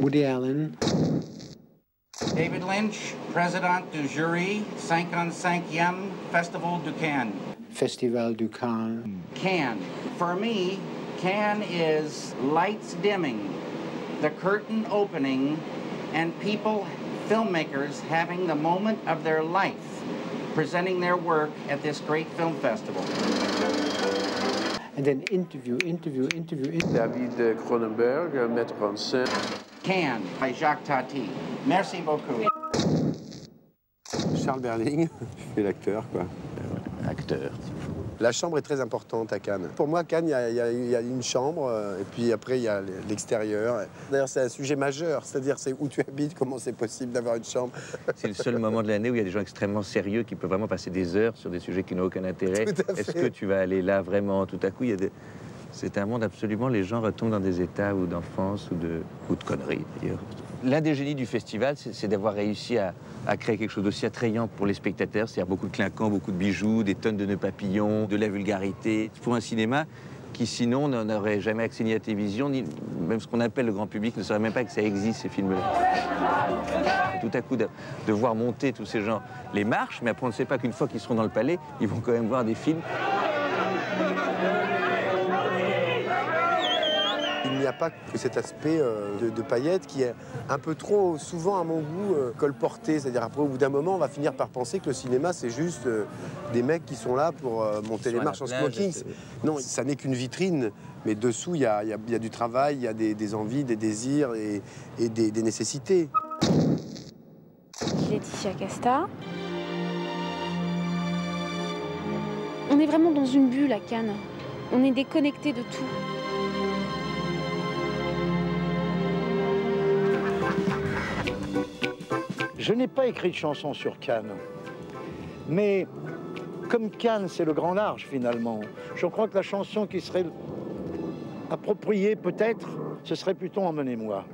Woody Allen. David Lynch, président du jury, 55e Festival du Cannes. Festival du Cannes. Cannes. For me, Cannes is lights dimming, the curtain opening, and people, filmmakers, having the moment of their life, presenting their work at this great film festival. And then interview. David Cronenberg, mettre en scène. Cannes, by Jacques Tati. Merci beaucoup. Charles Berling, c'est l'acteur, quoi. Acteur. La chambre est très importante à Cannes. Pour moi, Cannes, il y a une chambre, et puis après, il y a l'extérieur. D'ailleurs, c'est un sujet majeur, c'est-à-dire c'est où tu habites, comment c'est possible d'avoir une chambre. C'est le seul moment de l'année où il y a des gens extrêmement sérieux qui peuvent vraiment passer des heures sur des sujets qui n'ont aucun intérêt. Est-ce que tu vas aller là vraiment? Tout à coup, il y a des... C'est un monde absolument, les gens retombent dans des états ou d'enfance ou de conneries d'ailleurs. L'un des génies du festival, c'est d'avoir réussi à créer quelque chose d'aussi attrayant pour les spectateurs, c'est-à-dire beaucoup de clinquants, beaucoup de bijoux, des tonnes de nœuds papillons, de la vulgarité. Pour un cinéma qui sinon n'aurait jamais accès ni à la télévision, ni même ce qu'on appelle le grand public ne saurait même pas que ça existe, ces films-là. Tout à coup, de voir monter tous ces gens les marches, mais après on ne sait pas qu'une fois qu'ils seront dans le palais, ils vont quand même voir des films. Il n'y a pas que cet aspect de paillettes qui est un peu trop, souvent à mon goût, colporté. C'est-à-dire après, au bout d'un moment, on va finir par penser que le cinéma, c'est juste des mecs qui sont là pour monter les marches en smoking. Non, ça n'est qu'une vitrine, mais dessous, il y a du travail, il y a des envies, des désirs et des nécessités. Laetitia Casta. On est vraiment dans une bulle à Cannes. On est déconnecté de tout. Je n'ai pas écrit de chanson sur Cannes, mais comme Cannes, c'est le grand large finalement, je crois que la chanson qui serait appropriée peut-être, ce serait plutôt Emmenez-moi.